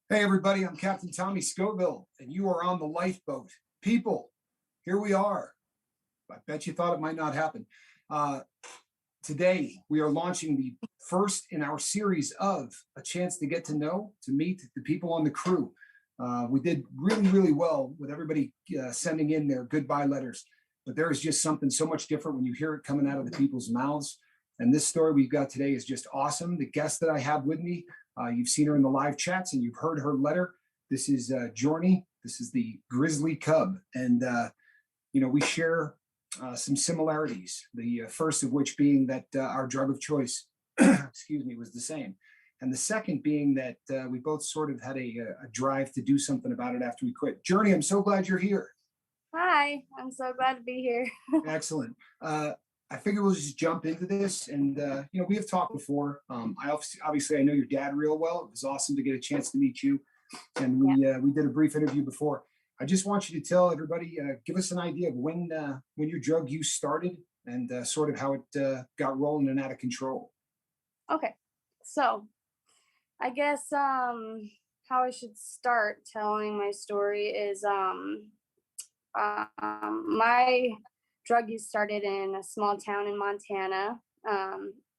Hey, everybody, I'm Captain Tommy Scoville, and you are on the lifeboat. People, here we are. I bet you thought it might not happen. Uh, Today, we are launching the first in our series of a chance to get to meet the people on the crew. We did really, really well with everybody sending in their goodbye letters, but there is just something so much different when you hear it coming out of the people's mouths. And this story we've got today is just awesome. The guest that I have with me, you've seen her in the live chats and you've heard her letter. This is Journee. This is the Grizzly Cub. And, we share some similarities. The first of which being that our drug of choice, excuse me, was the same. And the second being that we both sort of had a drive to do something about it after we quit. Journee, I'm so glad you're here. Hi, I'm so glad to be here. Excellent. I figure we'll just jump into this, and we have talked before. I obviously I know your dad real well. It was awesome to get a chance to meet you, and we did a brief interview before. I just want you to tell everybody, give us an idea of when your drug use started and sort of how it got rolling and out of control. Okay, so I guess how I should start telling my story is my drug use started in a small town in Montana.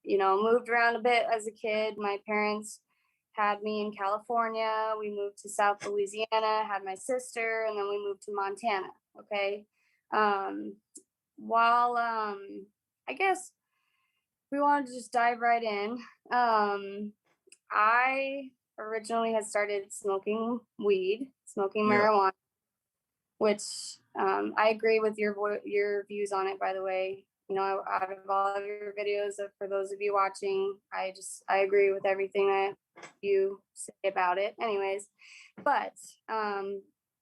Moved around a bit as a kid. My parents had me in California. We moved to South Louisiana, had my sister, and then we moved to Montana. Okay. While I guess we wanted to just dive right in. I originally had started smoking weed, smoking Yeah. marijuana, which I agree with your views on it. By the way, out of all of your videos, for those of you watching, I agree with everything that you say about it. Anyways, but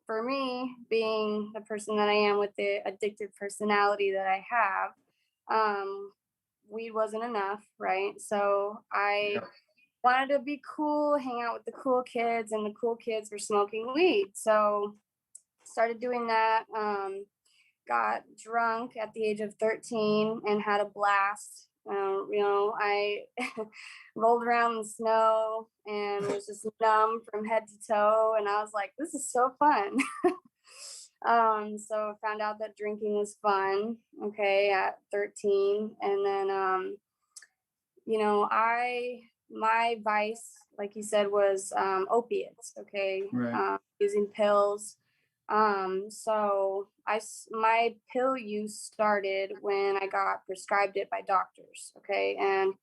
for me, being the person that I am with the addictive personality that I have, weed wasn't enough, right? So I wanted to be cool, hang out with the cool kids, and the cool kids were smoking weed. So started doing that. Got drunk at the age of 13 and had a blast. I rolled around in the snow and was just numb from head to toe. And I was like, this is so fun. So I found out that drinking was fun, okay, at 13. And then, my vice, like you said, was opiates, okay, Right. using pills. So my pill use started when I got prescribed it by doctors. Okay. And,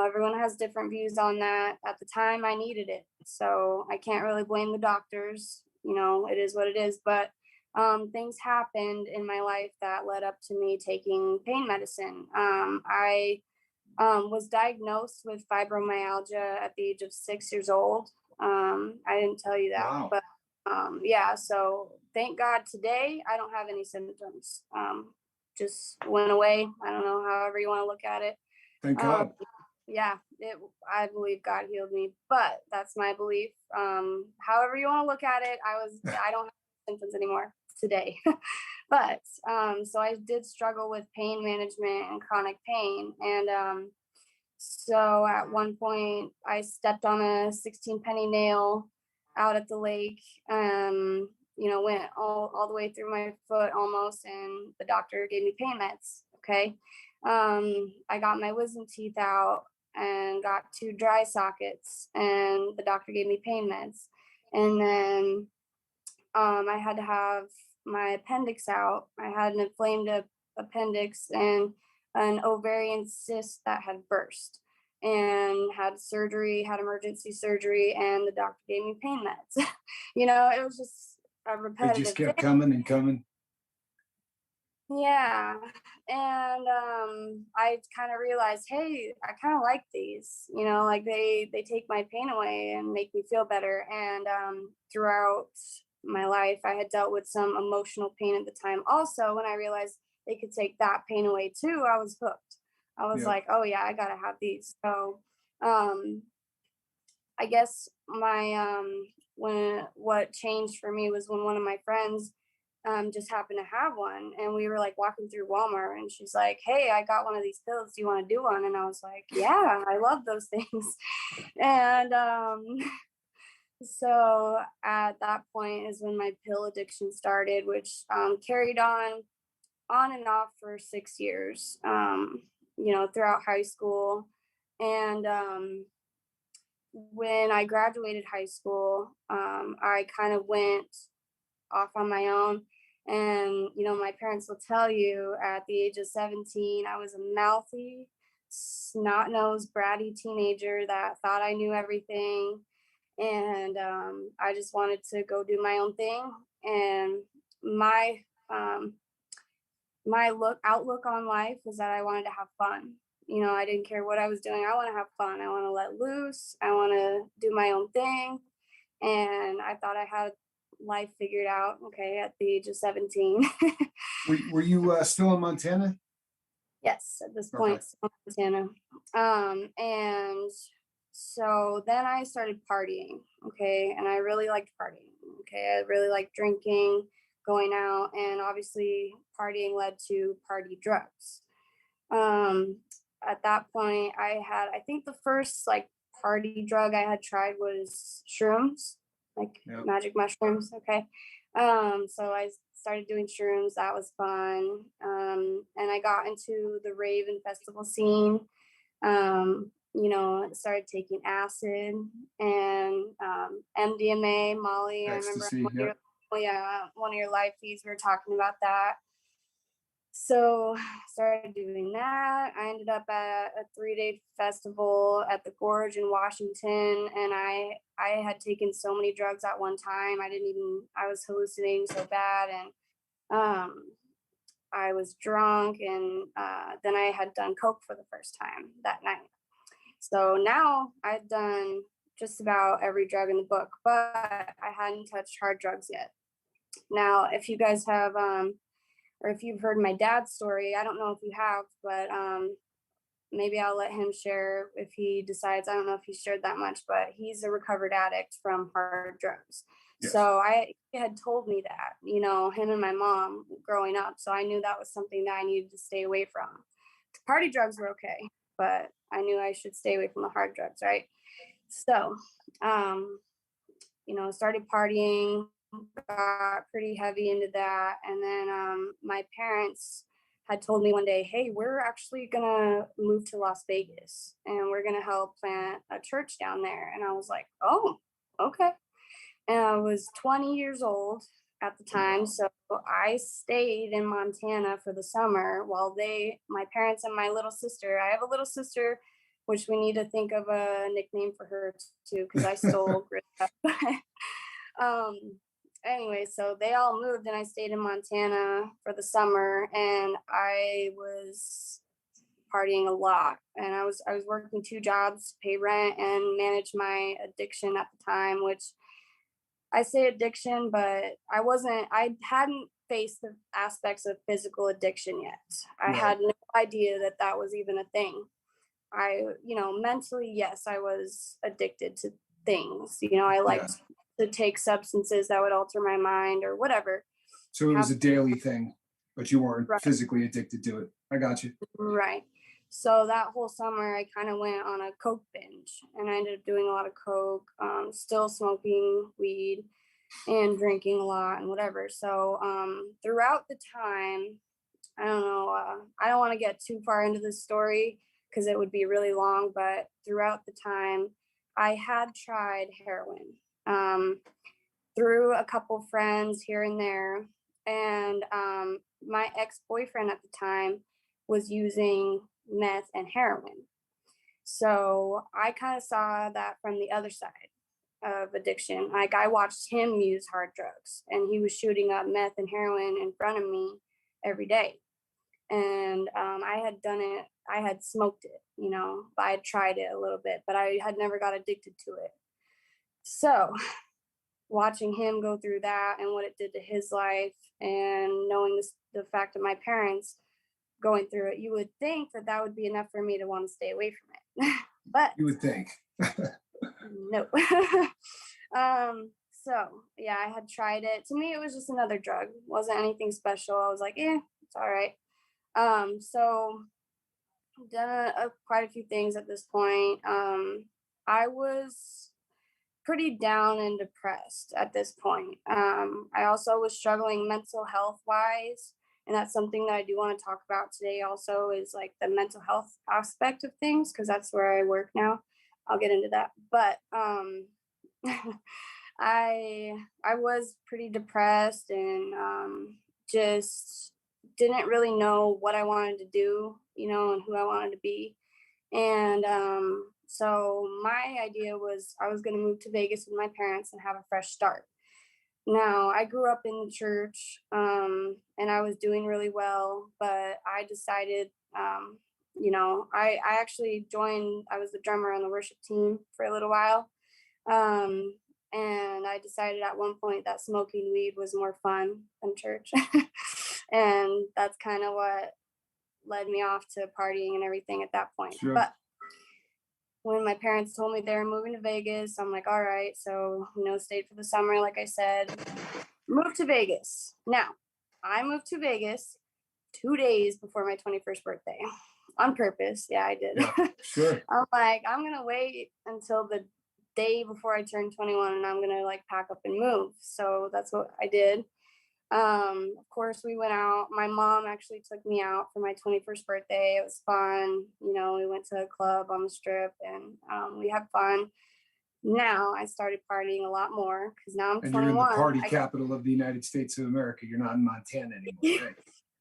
everyone has different views on that. At the time I needed it. So I can't really blame the doctors. It is what it is. But things happened in my life that led up to me taking pain medicine. I was diagnosed with fibromyalgia at the age of 6 years old. I didn't tell you that, Wow. but yeah, so thank God today I don't have any symptoms. Just went away. I don't know, however you want to look at it. Thank Um, God. yeah, I believe God healed me, but that's my belief. However you want to look at it, I don't have symptoms anymore today. But so I did struggle with pain management and chronic pain. And so at one point I stepped on a 16 penny nail out at the lake. Went all the way through my foot almost, and the doctor gave me pain meds. Okay. I got my wisdom teeth out and got two dry sockets, and the doctor gave me pain meds. And then I had to have my appendix out. I had an inflamed appendix and an ovarian cyst that had burst, and had surgery, had emergency surgery, and the doctor gave me pain meds. It was just a They just repetitive kept thing. coming and coming. Yeah. And I kind of realized, hey, I kind of like these, like they take my pain away and make me feel better. And throughout my life, I had dealt with some emotional pain at the time. Also, when I realized they could take that pain away too, I was hooked. I was Yeah. like, oh yeah, I gotta have these. So I guess my when what changed for me was when one of my friends just happened to have one, and we were like walking through Walmart, and she's like, hey, I got one of these pills, do you want to do one? And I was like, yeah, I love those things. And So at that point is when my pill addiction started, which carried on and off for 6 years, throughout high school. And when I graduated high school, I kind of went off on my own. And, my parents will tell you at the age of 17, I was a mouthy, snot nosed, bratty teenager that thought I knew everything. And I just wanted to go do my own thing. And my um, my outlook on life was that I wanted to have fun. I didn't care what I was doing. I want to have fun. I want to let loose. I want to do my own thing. And I thought I had life figured out. Okay, at the age of 17. Were you still in Montana? Yes, at this Okay. point, still in Montana. And so then I started partying. Okay, and I really liked partying. Okay, I really liked drinking, going out, and obviously partying led to party drugs. Um, at that point, I think the first like party drug I had tried was shrooms, like Yep. magic mushrooms. Okay. So I started doing shrooms. That was fun. And I got into the rave and festival scene. Started taking acid and MDMA, Molly. I remember Ecstasy. Yep. one of your live feeds, we were talking about that. So started doing that. I ended up at a 3-day festival at the Gorge in Washington, and I had taken so many drugs at one time. I was hallucinating so bad, and I was drunk, and then I had done coke for the first time that night. So now I've done just about every drug in the book, but I hadn't touched hard drugs yet. Now, if you guys have or if you've heard my dad's story, I don't know if you have, but maybe I'll let him share if he decides. I don't know if he shared that much, but he's a recovered addict from hard drugs. Yes. So he had told me that, him and my mom growing up. So I knew that was something that I needed to stay away from. Party drugs were okay, but I knew I should stay away from the hard drugs, right? So, started partying, got pretty heavy into that. And then my parents had told me one day, hey, we're actually going to move to Las Vegas and we're going to help plant a church down there. And I was like, oh, okay. And I was 20 years old at the time. So I stayed in Montana for the summer while my parents and my little sister, I have a little sister, which we need to think of a nickname for her too, because I stole Grizz. um, anyway, so they all moved and I stayed in Montana for the summer, and I was partying a lot, and I was working 2 jobs to pay rent and manage my addiction at the time, which I say addiction, but I hadn't faced the aspects of physical addiction yet. I Right. had no idea that that was even a thing. Mentally, yes, I was addicted to things. I Yeah. liked to take substances that would alter my mind or whatever. So it was a Have daily thing, but you weren't right, physically addicted to it. I got you. right. So that whole summer, I kind of went on a coke binge, and I ended up doing a lot of coke, still smoking weed and drinking a lot and whatever. So throughout the time, I don't know, I don't want to get too far into this story because it would be really long, but throughout the time, I had tried heroin through a couple friends here and there. And my ex boyfriend at the time was using meth and heroin. So I kind of saw that from the other side of addiction. Like I watched him use hard drugs and he was shooting up meth and heroin in front of me every day. And I had done it, I had smoked it, but I had tried it a little bit, but I had never got addicted to it. So watching him go through that and what it did to his life, and knowing the fact of my parents going through it, you would think that that would be enough for me to want to stay away from it. But You would think. no. So yeah, I had tried it. To me, it was just another drug. It wasn't anything special. I was like, it's all right. So done quite a few things at this point. I was pretty down and depressed at this point. I also was struggling mental health wise, and that's something that I do want to talk about today also, is like the mental health aspect of things, because that's where I work now. I'll get into that. But I was pretty depressed, and just didn't really know what I wanted to do, and who I wanted to be. And so my idea was I was going to move to Vegas with my parents and have a fresh start. Now, I grew up in the church, and I was doing really well, but I decided, I actually joined, I was the drummer on the worship team for a little while. Um, and I decided at one point that smoking weed was more fun than church. And that's kind of what led me off to partying and everything at that point. Sure. But when my parents told me they were moving to Vegas, I'm like, all right. So, stayed for the summer, like I said, moved to Vegas. Now, I moved to Vegas 2 days before my 21st birthday on purpose. Yeah, I did. Yeah, sure. I'm like, I'm going to wait until the day before I turn 21 and I'm going to like pack up and move. So that's what I did. Of course, we went out. My mom actually took me out for my 21st birthday. It was fun. We went to a club on the strip, and we had fun. Now I started partying a lot more because now I'm And 21. you're in the party capital of the United States of America. You're not in Montana anymore, right?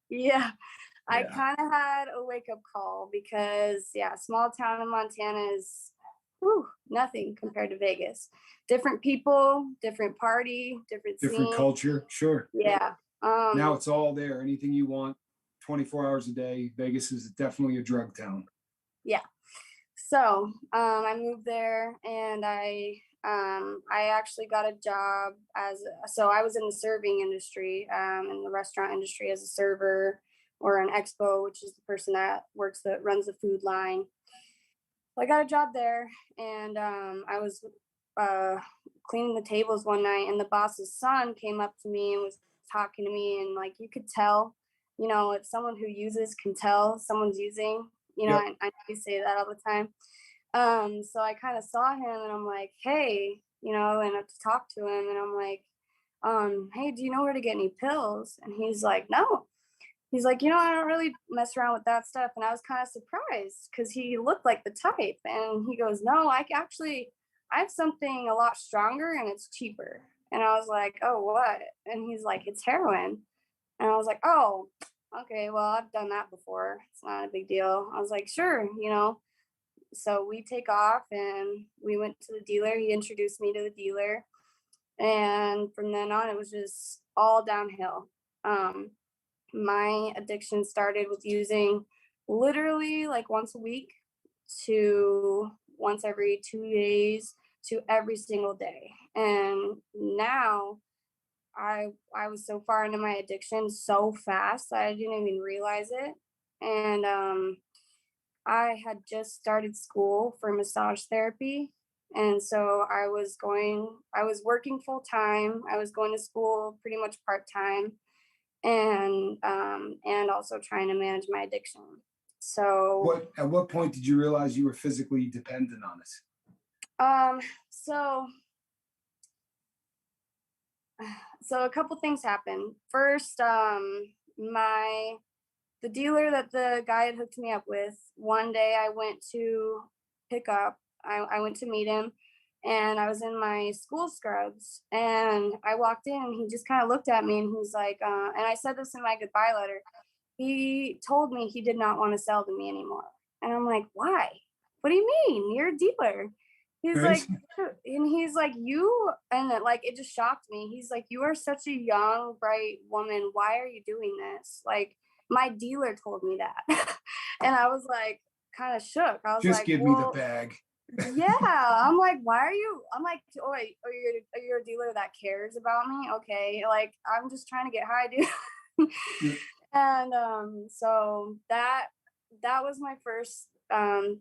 Yeah. I Yeah. kind of had a wake up call because, small town in Montana is nothing compared to Vegas. Different people, different party, different Different scene. culture, sure. Yeah. Now it's all there. Anything you want, 24 hours a day. Vegas is definitely a drug town. Yeah. So I moved there, and I actually got a job so I was in the serving industry, in the restaurant industry as a server, or an expo, which is the person that runs the food line. I got a job there, and I was cleaning the tables one night, and the boss's son came up to me and was talking to me, and like you could tell, if someone who uses can tell someone's using. Yep. I know you say that all the time. So I kind of saw him, and I'm like, hey, and I to talk to him, and I'm like, hey, do you know where to get any pills? And he's like, no. He's like, I don't really mess around with that stuff. And I was kind of surprised because he looked like the type. And he goes, no, I have something a lot stronger and it's cheaper. And I was like, oh, what? And he's like, it's heroin. And I was like, oh, okay, well, I've done that before. It's not a big deal. I was like, sure. So we take off and we went to the dealer. He introduced me to the dealer. And from then on, it was just all downhill. My addiction started with using literally like once a week to once every 2 days to every single day. And now I was so far into my addiction so fast that I didn't even realize it. And I had just started school for massage therapy. And so I was working full time. I was going to school pretty much part time, and also trying to manage my addiction. So At what point did you realize you were physically dependent on it? so a couple things happened. First, the dealer that the guy had hooked me up with, one day I went to pick up, I went to meet him, and I was in my school scrubs, and I walked in and he just kind of looked at me, and he's like, and I said this in my goodbye letter. He told me he did not want to sell to me anymore. And I'm like, why? What do you mean? You're a dealer. He's Right. like, and he's like, you, and like, it just shocked me. He's like, you are such a young, bright woman. Why are you doing this? Like, my dealer told me that. And I was like, kind of shook. I was Just like, give me the bag. yeah. I'm like, why are you? I'm like, oh wait, you're a dealer that cares about me? Okay, like I'm just trying to get high, dude. And so that was my first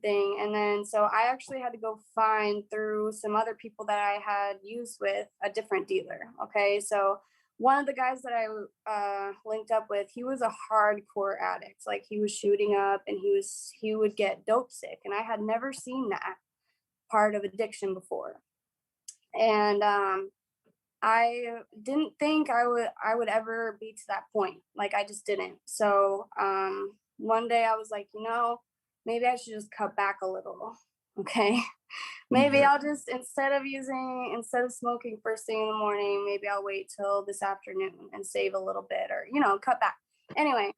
thing. And then so I actually had to go find through some other people that I had used with a different dealer. Okay, so one of the guys that I linked up with, he was a hardcore addict. Like he was shooting up, and he would get dope sick, and I had never seen that part of addiction before. And I didn't think I would ever be to that point. Like I just didn't. So one day I was like, maybe I should just cut back a little. Okay. Maybe Yeah. I'll just instead of smoking first thing in the morning, maybe I'll wait till this afternoon and save a little bit, or cut back. Anyway,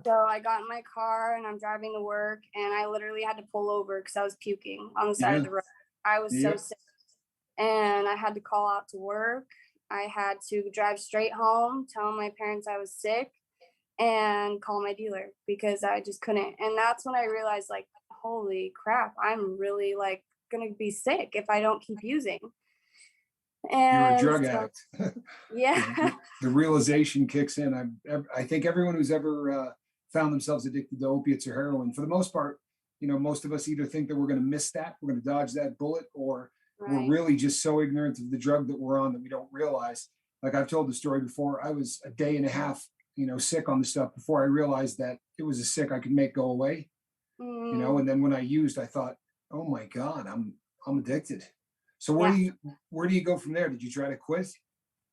so I got in my car and I'm driving to work, and I literally had to pull over because I was puking on the side of Yeah. the road. I was so Yeah. sick, and I had to call out to work. I had to drive straight home, tell my parents I was sick, and call my dealer because I just couldn't. And that's when I realized, like, holy crap, I'm really like gonna be sick if I don't keep using. You're a And drug so, addict. yeah. The realization kicks in. I think everyone who's ever found themselves addicted to opiates or heroin, for the most part, most of us either think that we're going to miss that, we're going to dodge that bullet, or we're Right. really just so ignorant of the drug that we're on that we don't realize. Like I've told the story before, I was a day and a half, sick on the stuff before I realized that it was a sick I could make go away. Mm, And then when I used, I thought, oh my God, I'm addicted. So yeah. where do you go from there? Did you try to quit?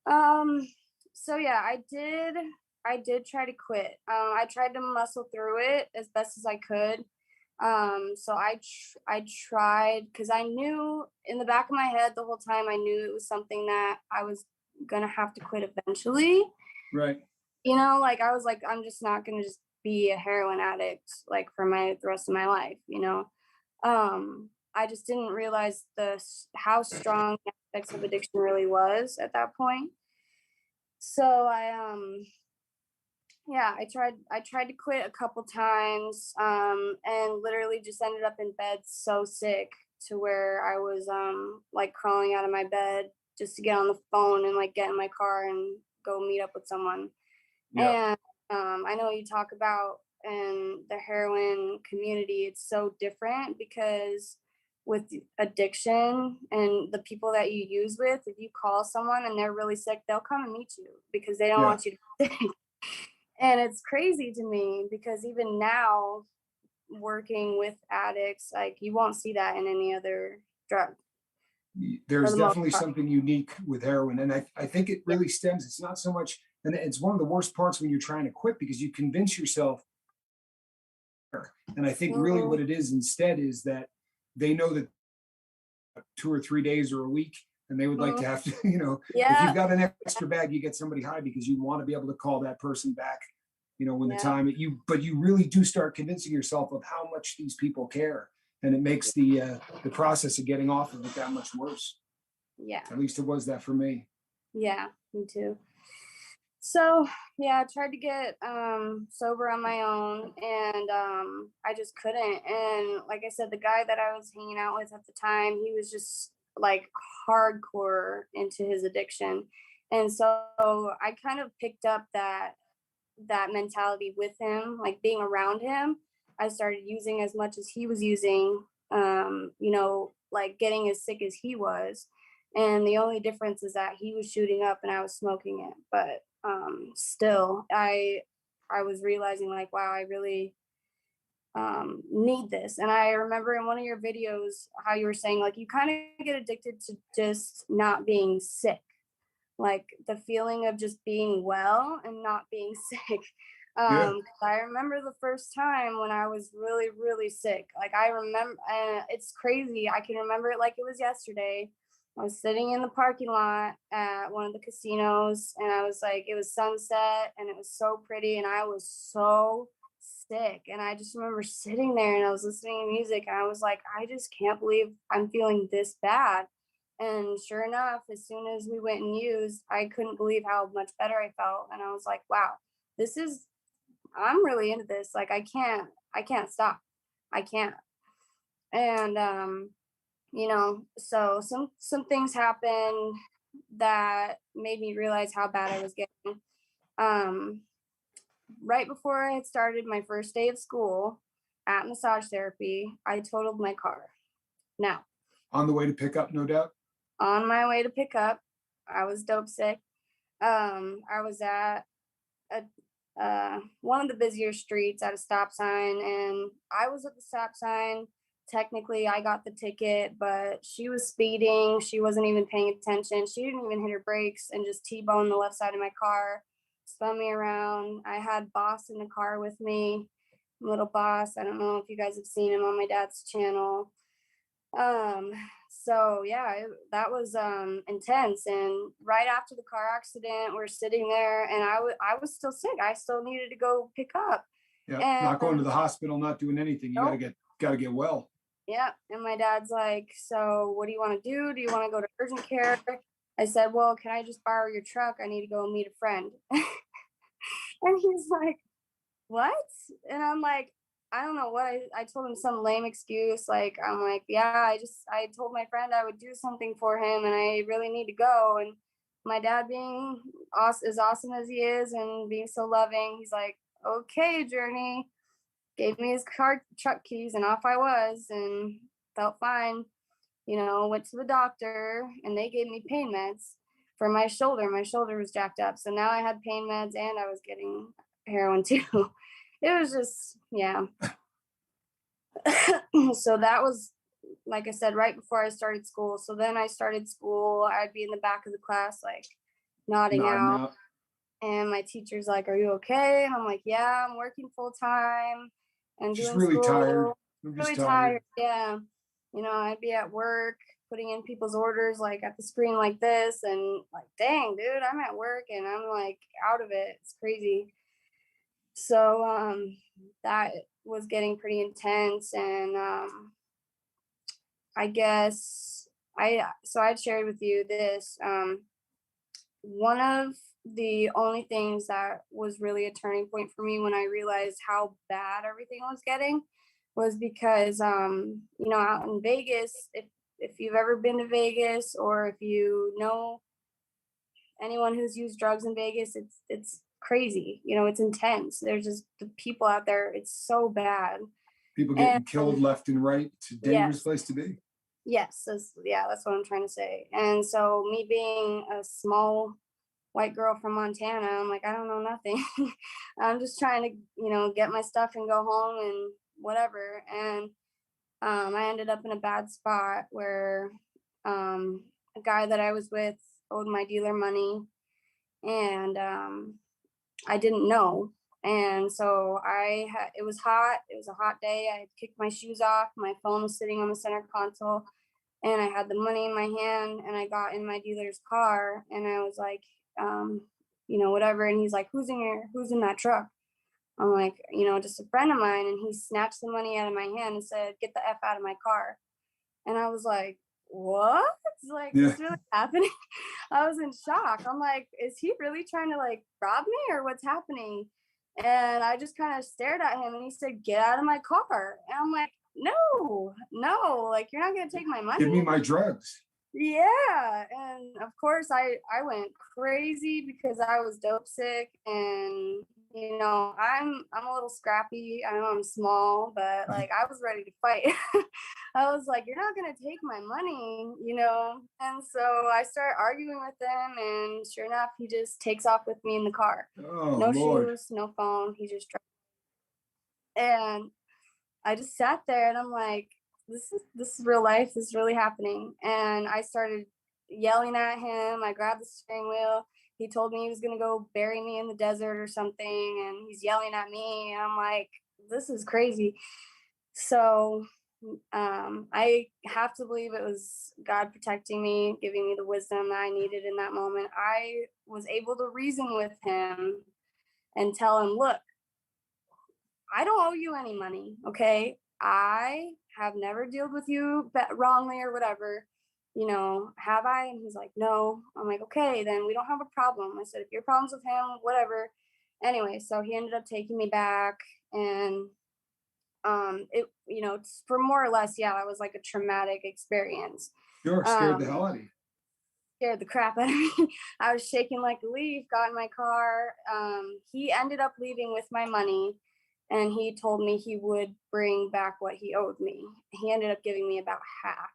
Um, so yeah, I did try to quit. I tried to muscle through it as best as I could. So I tried because I knew in the back of my head the whole time I knew it was something that I was gonna have to quit eventually. Right. Like I was like, I'm just not gonna just be a heroin addict like for the rest of my life. I just didn't realize how strong the aspects of addiction really was at that point. So yeah, I tried to quit a couple times, and literally just ended up in bed so sick to where I was like crawling out of my bed just to get on the phone and like get in my car and go meet up with someone. Yeah. And I know you talk about in the heroin community, it's so different because with addiction and the people that you use with, if you call someone and they're really sick, they'll come and meet you because they don't Yeah. want you to be sick. And it's crazy to me because even now, working with addicts, like you won't see that in any other drug for There's the most definitely part. something unique with heroin. And I think it Yeah. really stems, it's not so much, and it's one of the worst parts when you're trying to quit because you convince yourself. And I think really Mhm. what it is instead is that they know that 2 or 3 days or a week, and they would like Mhm. to have to, if you've Yeah. got an extra bag, you get somebody high because you want to be able to call that person back, when the Yeah. time but you really do start convincing yourself of how much these people care. And it makes the process of getting off of it that much worse. Yeah. At least it was that for me. Yeah. Me too. So yeah, I tried to get sober on my own, and I just couldn't. And like I said, the guy that I was hanging out with at the time, he was just like hardcore into his addiction. And so I kind of picked up that mentality with him, like being around him. I started using as much as he was using, like getting as sick as he was. And the only difference is that he was shooting up and I was smoking it. But still, I was realizing like, wow, I really need this. And I remember in one of your videos how you were saying like you kind of get addicted to just not being sick, like the feeling of just being well and not being sick. Yeah. 'Cause I remember the first time when I was really, really sick. Like I remember, it's crazy. I can remember it like it was yesterday. I was sitting in the parking lot at one of the casinos, and I was like, it was sunset, and it was so pretty, and I was so sick. And I just remember sitting there, and I was listening to music, and I was like, I just can't believe I'm feeling this bad. And sure enough, as soon as we went and used, I couldn't believe how much better I felt. And I was like, wow, this is, I'm really into this. Like, I can't stop. I can't. And, so some things happened that made me realize how bad I was getting. Um, right before I had started my first day of school at massage therapy, I totaled my car. Now, On the way to pick up, no doubt. on my way to pick up, I was dope sick. I was at a one of the busier streets at a stop sign, and I was at the stop sign technically I got the ticket, but she was speeding. She wasn't even paying attention. She didn't even hit her brakes and just T-boned the left side of my car, spun me around. I had Boss in the car with me, little Boss. I don't know if you guys have seen him on my dad's channel. So yeah, that was intense. And right after the car accident, we're sitting there, and I was still sick. I still needed to go pick up. Yeah, And not going to the hospital, not doing anything. You nope. gotta get well. Yeah. And my dad's like, so what do you want to do? Do you want to go to urgent care? I said, well, can I just borrow your truck? I need to go meet a friend. And he's like, what? And I'm like, I don't know what I told him some lame excuse. Like, I'm like, yeah, I told my friend I would do something for him and I really need to go. And my dad being as awesome as he is and being so loving, he's like, okay, Journee, gave me his truck keys and off I was and felt fine. Went to the doctor and they gave me pain meds for my shoulder. My shoulder was jacked up. So now I had pain meds and I was getting heroin too. It was just, yeah. So that was, like I said, right before I started school. So then I started school. I'd be in the back of the class, like nodding out. And my teacher's like, are you okay? And I'm like, yeah, I'm working full time and Just doing really school. tired. I'm Really just tired. Yeah. I'd be at work putting in people's orders like at the screen like this and like, dang, dude, I'm at work and I'm like out of it. It's crazy. So that was getting pretty intense. And I guess I'd shared with you this. One of the only things that was really a turning point for me when I realized how bad everything was getting was because out in Vegas, if you've ever been to Vegas or if you know anyone who's used drugs in Vegas, it's crazy. It's intense. There's just the people out there, it's so bad. People getting killed left and right. It's a dangerous place to be. Yes, that's what I'm trying to say. And so me being a small white girl from Montana, I'm like, I don't know nothing. I'm just trying to, get my stuff and go home and whatever. And I ended up in a bad spot where a guy that I was with owed my dealer money, and I didn't know. And so it was hot. It was a hot day. I had kicked my shoes off. My phone was sitting on the center console and I had the money in my hand and I got in my dealer's car and I was like, whatever. And he's like, who's in that truck? I'm like, just a friend of mine. And he snatched the money out of my hand and said, get the F out of my car. And I was like, what? Like, this really happening? I was in shock. I'm like, is he really trying to like rob me or what's happening? And I just kind of stared at him and he said, get out of my car. And I'm like, no, like you're not going to take my money. Give me my drugs. Yeah. And of course I went crazy because I was dope sick and I'm a little scrappy. I know I'm small, but like I was ready to fight. I was like, you're not gonna take my money, And so I start arguing with him, and sure enough, he just takes off with me in the car. Oh, no Lord. shoes, no phone. He just drives. And I just sat there, and I'm like, this is real life. This is really happening. And I started yelling at him. I grabbed the steering wheel. He told me he was going to go bury me in the desert or something. And he's yelling at me. And I'm like, this is crazy. So I have to believe it was God protecting me, giving me the wisdom that I needed in that moment. I was able to reason with him and tell him, look, I don't owe you any money. Okay. I have never dealt with you wrongly or whatever. Have I? And he's like, no. I'm like, okay, then we don't have a problem. I said, if your problem's with him, whatever. Anyway, so he ended up taking me back and it, for more or less, yeah, that was like a traumatic experience. Sure, scared the hell out of you. Scared the crap out of me. I was shaking like a leaf, got in my car. He ended up leaving with my money and he told me he would bring back what he owed me. He ended up giving me about half,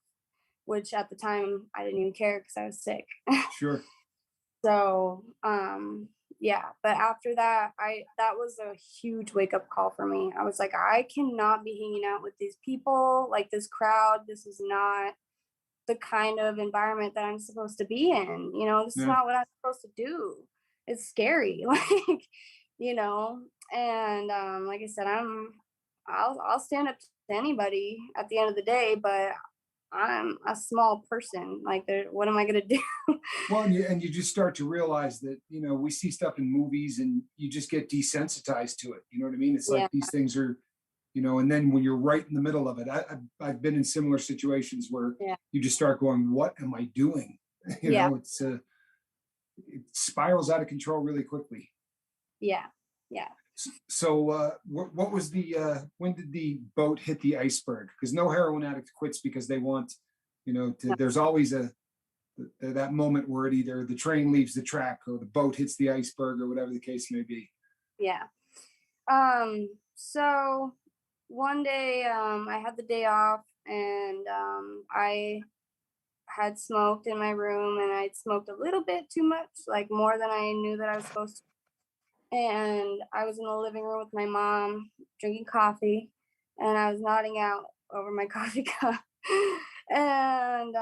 which at the time I didn't even care because I was sick. Sure. So yeah, but after that, that was a huge wake up call for me. I was like, I cannot be hanging out with these people, like this crowd. This is not the kind of environment that I'm supposed to be in. This is Yeah. not what I'm supposed to do. It's scary, like, you know. And like I said, I'll stand up to anybody at the end of the day, but I'm a small person. Like, what am I gonna do? Well, and you just start to realize that, we see stuff in movies and you just get desensitized to it. You know what I mean? It's Yeah, like these things are, and then when you're right in the middle of it, I've been in similar situations where yeah, you just start going, what am I doing? yeah, It spirals out of control really quickly. yeah, yeah. So, what was when did the boat hit the iceberg? Because no heroin addict quits because they want, there's always that moment where either the train leaves the track or the boat hits the iceberg or whatever the case may be. Yeah. So one day, I had the day off, and I had smoked in my room, and I'd smoked a little bit too much, like more than I knew that I was supposed to. And I was in the living room with my mom drinking coffee, and I was nodding out over my coffee cup. And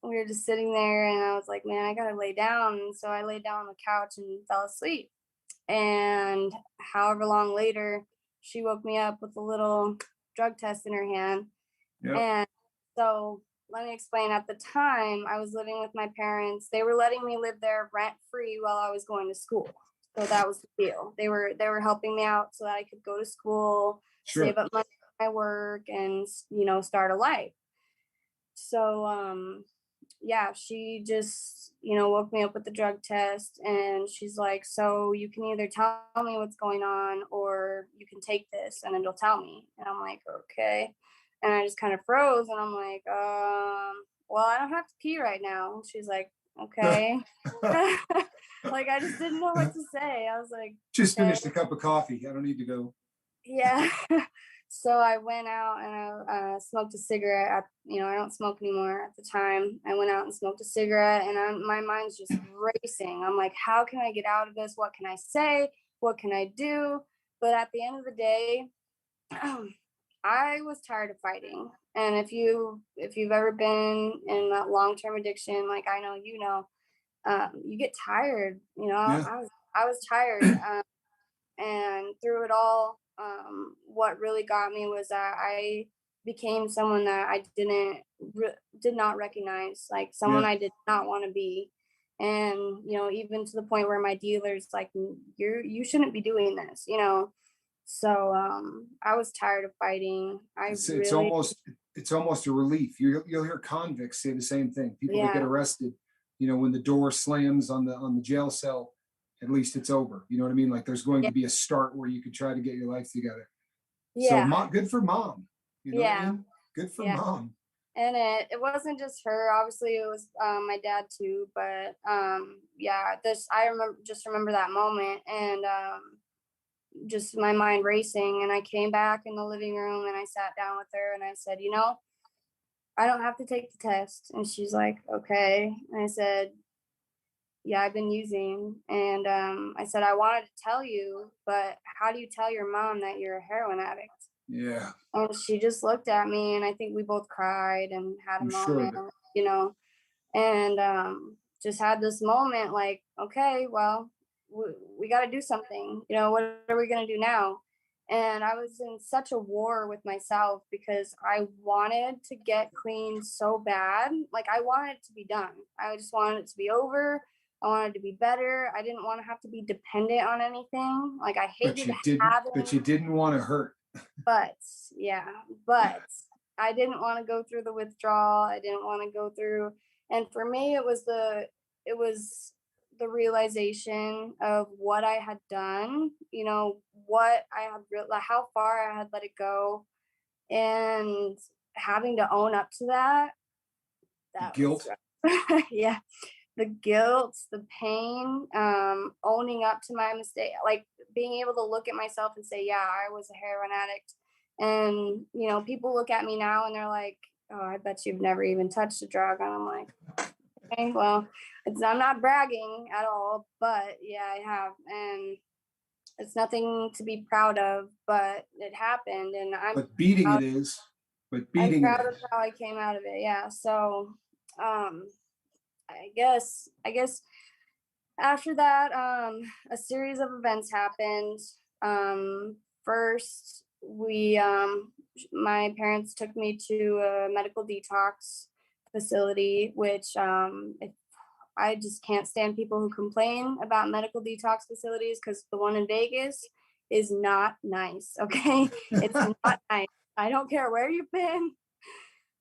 we were just sitting there, and I was like, man, I gotta lay down. And so I laid down on the couch and fell asleep. And however long later, she woke me up with a little drug test in her hand. Yep. And so let me explain. At the time, I was living with my parents. They were letting me live there rent free while I was going to school. So that was the deal. They were helping me out so that I could go to school, Sure. save up money for my work, and start a life. So yeah, she just, woke me up with the drug test, and she's like, so you can either tell me what's going on, or you can take this and it'll tell me. And I'm like, okay. And I just kind of froze, and I'm like, well, I don't have to pee right now. And she's like, okay. Like, I just didn't know what to say. I was like, Just okay. finished a cup of coffee. I don't need to go. Yeah. So I went out and I smoked a cigarette. I don't smoke anymore at the time. I went out and smoked a cigarette, and my mind's just racing. I'm like, how can I get out of this? What can I say? What can I do? But at the end of the day, I was tired of fighting. And if you've ever been in that long-term addiction, like I know, you get tired. Yeah. I was tired. And through it all, what really got me was that I became someone that I did not recognize, like someone Yeah. I did not want to be. And even to the point where my dealer's like, you shouldn't be doing this. So I was tired of fighting. I It's really, almost a relief. You'll hear convicts say the same thing. People that get yeah, arrested, when the door slams on the jail cell, at least it's over. You know what I mean? Like there's going yeah, to be a start where you could try to get your life together. So yeah, good for mom. You know what I yeah, mean? Good for yeah. mom. And it wasn't just her. Obviously, it was my dad too. But yeah, I remember that moment, and just my mind racing. And I came back in the living room, and I sat down with her, and I said, I don't have to take the test. And she's like, okay. And I said, yeah, I've been using. And I said, I wanted to tell you, but how do you tell your mom that you're a heroin addict? Yeah, And she just looked at me, and I think we both cried and had a I'm moment, sure. you know, and just had this moment like, okay, well, we got to do something. What are we going to do now? And I was in such a war with myself because I wanted to get clean so bad. Like, I wanted it to be done. I just wanted it to be over. I wanted to be better. I didn't want to have to be dependent on anything. Like, I But hated you didn't. But having, you didn't want to hurt. but yeah, but I didn't want to go through the withdrawal. I didn't want to go through, and for me, it was the realization of what I had done. What I had like how far I had let it go, and having to own up to that. The That was guilt. rough. Yeah, the guilt, the pain, owning up to my mistake, like being able to look at myself and say, yeah, I was a heroin addict. And, people look at me now and they're like, oh, I bet you've never even touched a drug. And I'm like, Okay, well, I'm not bragging at all, but yeah, I have, and it's nothing to be proud of, but it happened, and But beating proud, it is. But I'm beating it proud of is. how I came out of it. Yeah, so um, I guess after that, a series of events happened. First, my parents took me to a medical detox facility, which if I just can't stand people who complain about medical detox facilities because the one in Vegas is not nice. Okay. It's not nice. I don't care where you've been.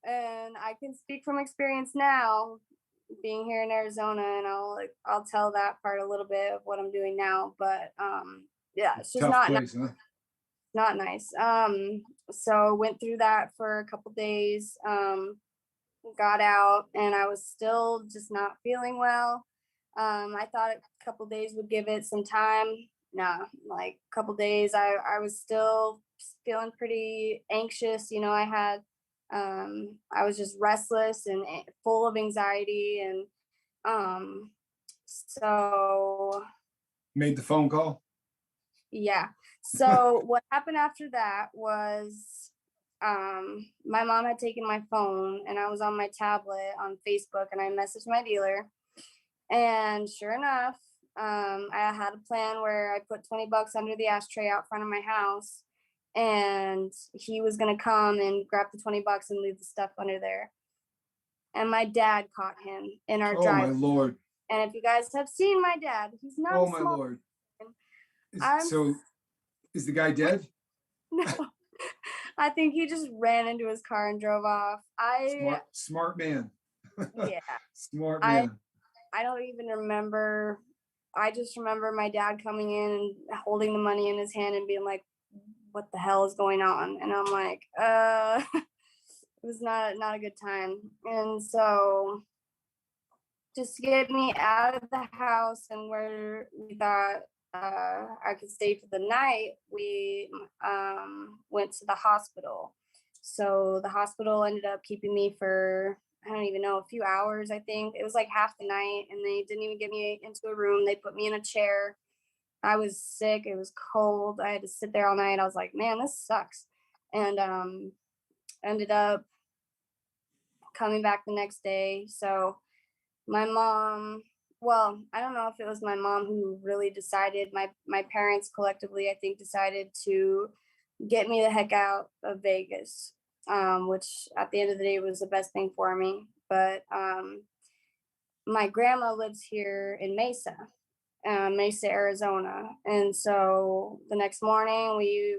And I can speak from experience now being here in Arizona, and I'll tell that part a little bit of what I'm doing now. But yeah, it's just Tough not place, huh? not nice. So went through that for a couple days. Got out, and I was still just not feeling well. I thought a couple days would give it some time. Nah, like a couple days, I was still feeling pretty anxious. I was just restless and full of anxiety, and um, so Made the phone call. yeah. So what happened after that was my mom had taken my phone, and I was on my tablet on Facebook, and I messaged my dealer, and sure enough, I had a plan where I put 20 bucks under the ashtray out front of my house, and he was going to come and grab the 20 bucks and leave the stuff under there. And my dad caught him in our Oh my drive. Lord. And if you guys have seen my dad, he's not Oh a my small Lord. man. Is, I'm so is the guy dead? no. I think he just ran into his car and drove off. Smart man. Yeah, Smart I man. I don't even remember. I just remember my dad coming in and holding the money in his hand and being like, "What the hell is going on?" And I'm like, it was not a good time. And so just to get me out of the house and where we thought I could stay for the night, we went to the hospital. So the hospital ended up keeping me for, I don't even know, a few hours, I think. It was like half the night, and they didn't even get me into a room. They put me in a chair. I was sick. It was cold. I had to sit there all night. I was like, man, this sucks. And ended up coming back the next day. So my mom, well, I don't know if it was my mom who really decided. My parents collectively, I think, decided to get me the heck out of Vegas, which at the end of the day was the best thing for me. But my grandma lives here in Mesa, Arizona. And so the next morning we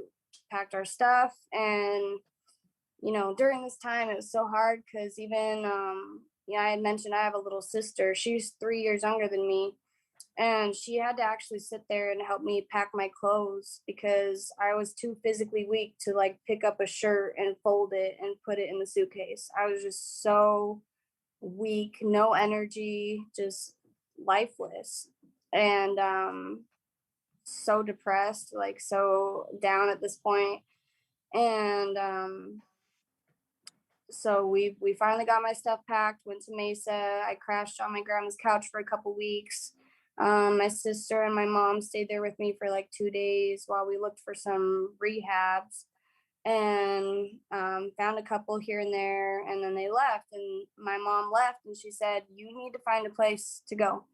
packed our stuff, and during this time it was so hard because even I had mentioned I have a little sister. She's 3 years younger than me, and she had to actually sit there and help me pack my clothes because I was too physically weak to like pick up a shirt and fold it and put it in the suitcase. I was just so weak, no energy, just lifeless, and so depressed, like so down at this point. And so we finally got my stuff packed, went to Mesa. I crashed on my grandma's couch for a couple weeks. My sister and my mom stayed there with me for like 2 days while we looked for some rehabs, and found a couple here and there, and then they left, and my mom left, and she said, you need to find a place to go.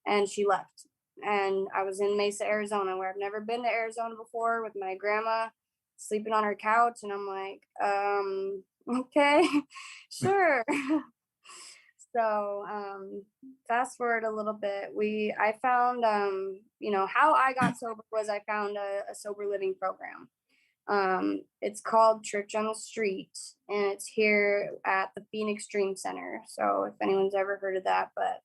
And she left, and I was in Mesa, Arizona, where I've never been to Arizona before, with my grandma sleeping on her couch, and I'm like, okay, sure. So fast forward a little bit, I found how I got sober was I found a sober living program. It's called Church on the Street, and it's here at the Phoenix Dream Center. So if anyone's ever heard of that, but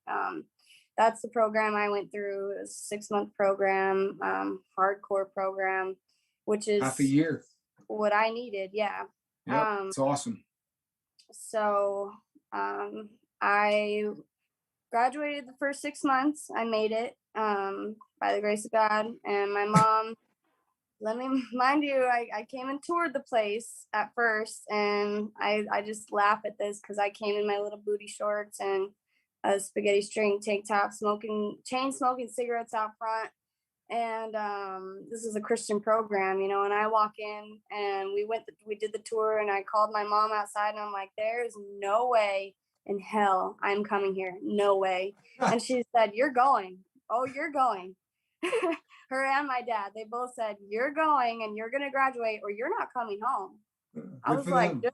that's the program I went through. It was a 6-month program, hardcore program, which Half a is year. what I needed. Yeah. Yep. It's awesome. So I graduated the first 6 months. I made it by the grace of God. And my mom, let me mind you, I came and toured the place at first, and I just laugh at this because I came in my little booty shorts, and a spaghetti string tank top, chain smoking cigarettes out front. And this is a Christian program, you know, and I walk in and we did the tour, and I called my mom outside, and I'm like, there's no way in hell I'm coming here. No way. And she said, you're going. Oh, you're going. Her and my dad, they both said, you're going and you're going to graduate or you're not coming home. I Good was for like, them.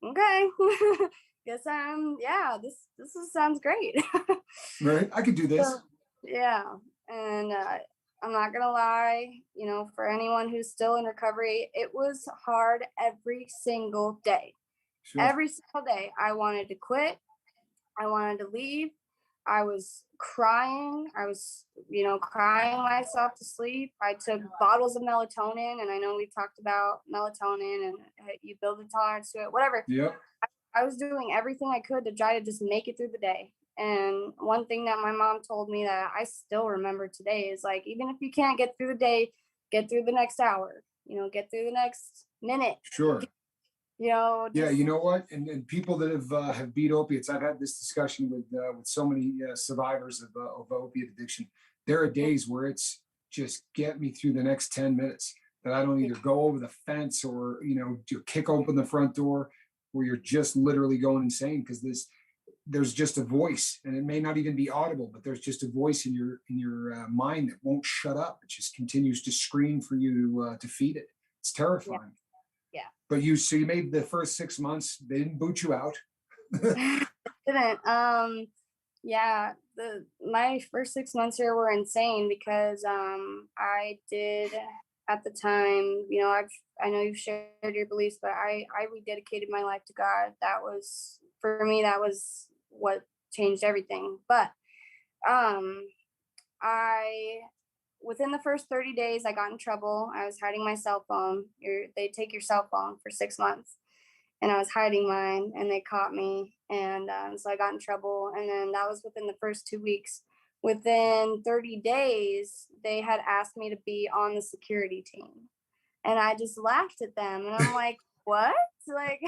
okay. Guess sounds great. Right. I could do this. So, yeah. And I'm not gonna lie, you know, for anyone who's still in recovery, it was hard every single day. Sure. Every single day, I wanted to quit. I wanted to leave. I was crying. I was, you know, crying myself to sleep. I took bottles of melatonin, and I know we talked about melatonin and you build a tolerance to it, whatever. Yep. I was doing everything I could to try to just make it through the day. And one thing that my mom told me that I still remember today is like, even if you can't get through the day, get through the next hour, you know, get through the next minute. Sure. You know, Yeah, you know what? And people that have beat opiates, I've had this discussion with so many survivors of opiate addiction. There are days where it's just get me through the next 10 minutes, that I don't either go over the fence or, you know, to kick open the front door, where you're just literally going insane because there's just a voice, and it may not even be audible, but there's just a voice in your mind that won't shut up. It just continues to scream for you to feed it. It's terrifying. Yeah. But you made the first 6 months. They didn't boot you out. Didn't. Yeah, my first 6 months here were insane because I did at the time, you know, I know you've shared your beliefs, but I rededicated my life to God. That was, for me, that was what changed everything. But I within the first 30 days, I got in trouble. I was hiding my cell phone. They take your cell phone for 6 months, and I was hiding mine, and they caught me, and so I got in trouble. And then that was within the first 2 weeks. Within 30 days, they had asked me to be on the security team, and I just laughed at them, and I'm like, what? Like,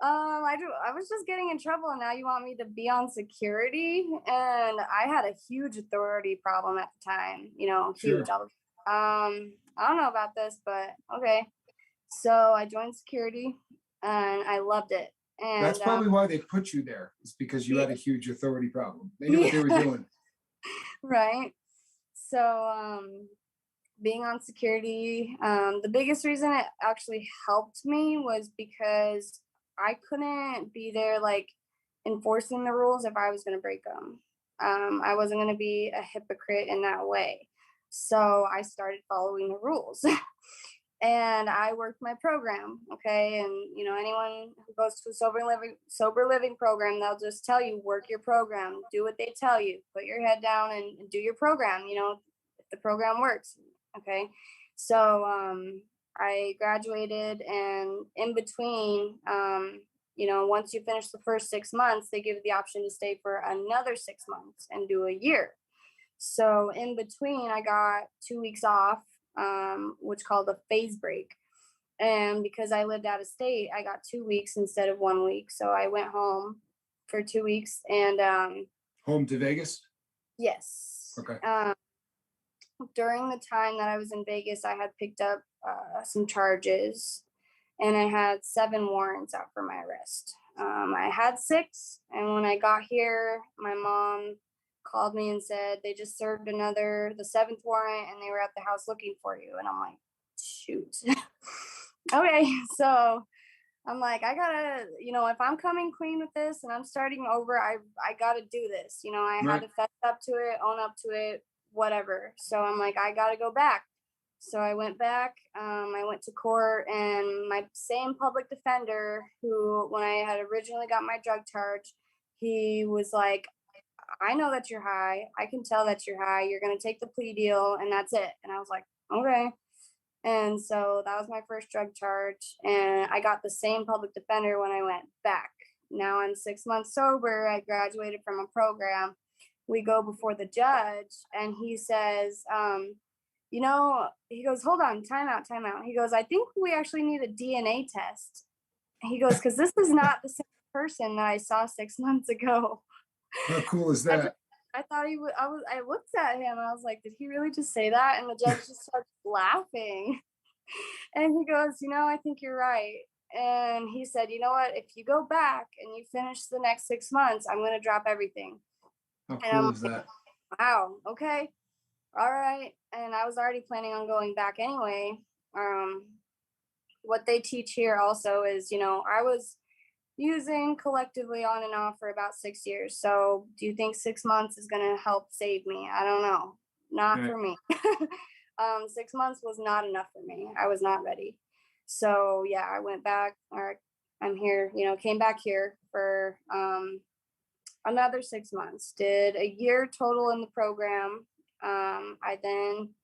I was just getting in trouble, and now you want me to be on security? And I had a huge authority problem at the time, you know, huge. Sure. I don't know about this, but okay. So I joined security, and I loved it. And That's probably why they put you there, is because you had a huge authority problem. They knew what they were doing. Right. So being on security, the biggest reason it actually helped me was because I couldn't be there like enforcing the rules if I was going to break them. I wasn't going to be a hypocrite in that way. So I started following the rules. And I worked my program. Okay. And you know, anyone who goes to a sober living program, they'll just tell you, work your program, do what they tell you, put your head down and do your program, you know, if the program works. Okay. So I graduated, and in between, you know, once you finish the first 6 months, they give you the option to stay for another 6 months and do a year. So in between, I got 2 weeks off, which called a phase break. And because I lived out of state, I got 2 weeks instead of 1 week. So I went home for 2 weeks, and Home to Vegas? yes. Okay. During the time that I was in Vegas, I had picked up some charges, and I had 7 warrants out for my arrest. I had 6, and when I got here, my mom called me and said they just served the 7th warrant, and they were at the house looking for you. And I'm like, shoot. Okay, so I'm like, I gotta, you know, if I'm coming clean with this and I'm starting over, I gotta do this. You know, I had to fess up to it, own up to it, whatever. So I'm like, I gotta go back. So I went back. I went to court, and my same public defender, who, when I had originally got my drug charge, he was like, I know that you're high. I can tell that you're high. You're going to take the plea deal, and that's it. And I was like, okay. And so that was my first drug charge. And I got the same public defender when I went back. Now I'm 6 months sober. I graduated from a program. We go before the judge, and he says, you know, he goes, hold on, time out. He goes, I think we actually need a DNA test. He goes, because this is not the same person that I saw 6 months ago. How cool is I just that? I thought he would. I looked at him and I was like, did he really just say that? And the judge just started laughing. And he goes, I think you're right. And he said, you know what? If you go back and you finish the next 6 months, I'm going to drop everything. How And I'm cool is like, that? wow, okay, all right. And I was already planning on going back anyway. Um, what they teach here also is, I was using collectively on and off for about 6 years. So do you think 6 months is going to help save me? I don't know. Not Right. for me. 6 months was not enough for me. I was not ready. So yeah, I went back, or I'm here, came back here for another 6 months, did a year total in the program. I then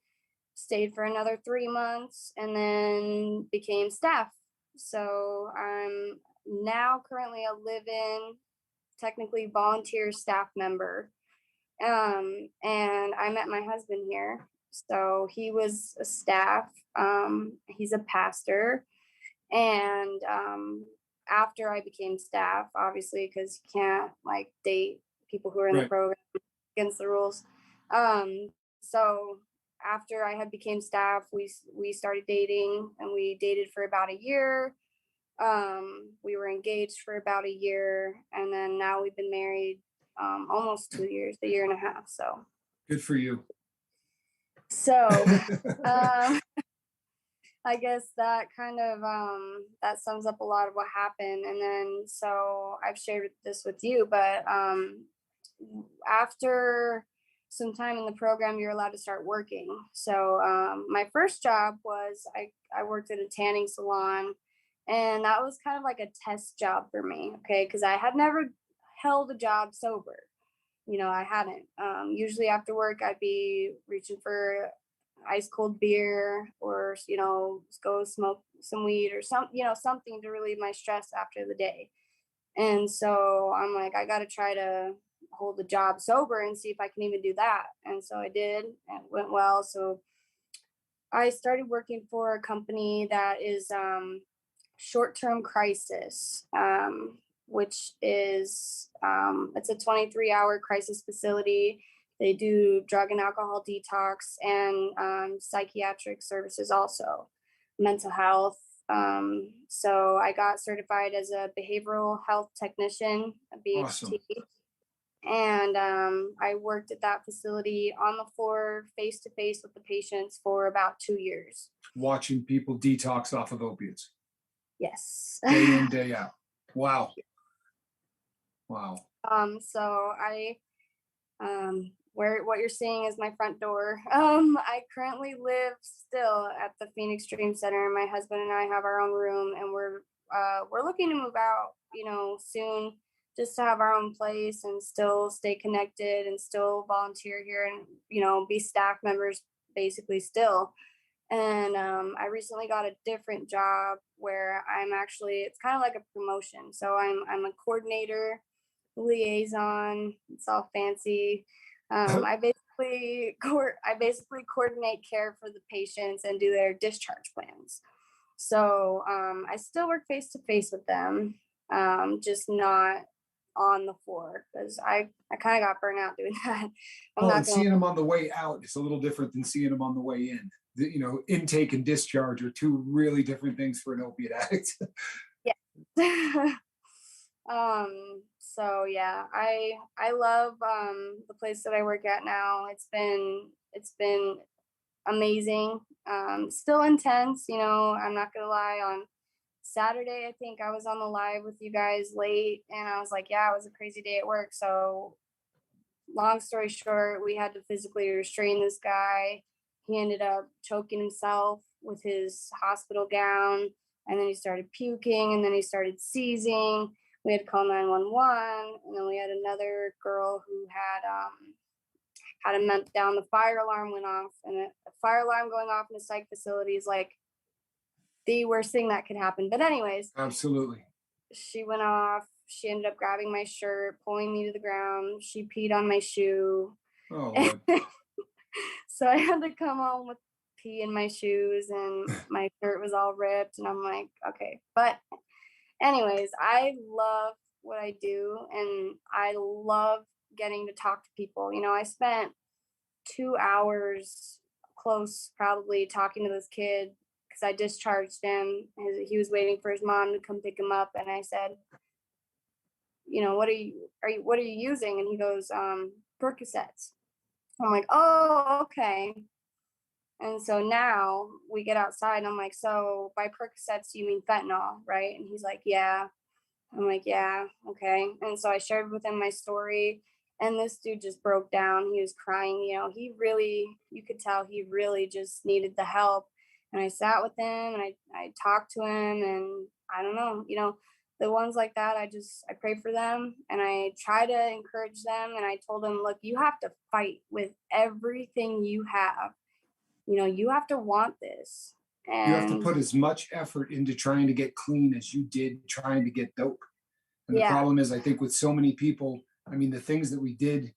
stayed for another 3 months and then became staff. So I'm now currently a live-in, technically volunteer staff member. And I met my husband here. So he was a staff. He's a pastor. And after I became staff, obviously, because you can't like date people who are in the Right. program against the rules. So after I had became staff, we started dating, and we dated for about a year. We were engaged for about a year, and then now we've been married almost 2 years, a year and a half. Good for you. So um, I guess that kind of that sums up a lot of what happened. And then so I've shared this with you, but after some time in the program, you're allowed to start working. So my first job was I worked at a tanning salon, and that was kind of like a test job for me, okay? Because I had never held a job sober. I hadn't. Usually after work, I'd be reaching for ice cold beer, or go smoke some weed or something to relieve my stress after the day. And so I'm like, I got to try to hold the job sober and see if I can even do that. And so I did, and it went well. So I started working for a company that is short-term crisis, which is it's a 23-hour crisis facility. They do drug and alcohol detox and psychiatric services, also mental health. So I got certified as a behavioral health technician, a Awesome. BHT. And I worked at that facility on the floor, face to face with the patients for about 2 years. Watching people detox off of opiates Yes. day in, day out. Wow. Wow. So where what you're seeing is my front door. I currently live still at the Phoenix Dream Center. My husband and I have our own room, and we're looking to move out, soon, just to have our own place and still stay connected and still volunteer here, and be staff members basically still. And I recently got a different job where it's kind of like a promotion. So I'm a coordinator, liaison. It's all fancy. I basically coordinate care for the patients and do their discharge plans. So I still work face to face with them, just not on the floor, because I kind of got burnt out doing that. I'm Well, not and gonna. seeing them on the way out is a little different than seeing them on the way in. Intake and discharge are two really different things for an opiate addict. Yeah. So yeah, I love the place that I work at now. It's been amazing. Still intense, I'm not gonna lie. On Saturday, I think I was on the live with you guys late, and I was like, yeah, it was a crazy day at work. So long story short, we had to physically restrain this guy. He ended up choking himself with his hospital gown, and then he started puking, and then he started seizing. We had to call 911, and then we had another girl who had a meltdown. The fire alarm went off, and a fire alarm going off in a psych facility is like the worst thing that could happen. But anyways, Absolutely. she went off. She ended up grabbing my shirt, pulling me to the ground. She peed on my shoe. Oh, Lord. So I had to come home with pee in my shoes, and my shirt was all ripped. And I'm like, okay. But anyways, I love what I do, and I love getting to talk to people. I spent 2 hours close probably talking to this kid because I discharged him. He was waiting for his mom to come pick him up, and I said, what are you using? And he goes, Percocets. I'm like, oh, okay. And so now we get outside and I'm like, so by Percocets, you mean fentanyl, right? And he's like, yeah. I'm like, yeah, okay. And so I shared with him my story, and this dude just broke down. He was crying. You could tell he really just needed the help. And I sat with him and I talked to him, and I don't know, the ones like that, I pray for them and I try to encourage them. And I told them, look, you have to fight with everything you have. You have to want this. You have to And put as much effort into trying to get clean as you did trying to get dope. And the yeah, problem is, I think with so many people, I mean, the things that we did,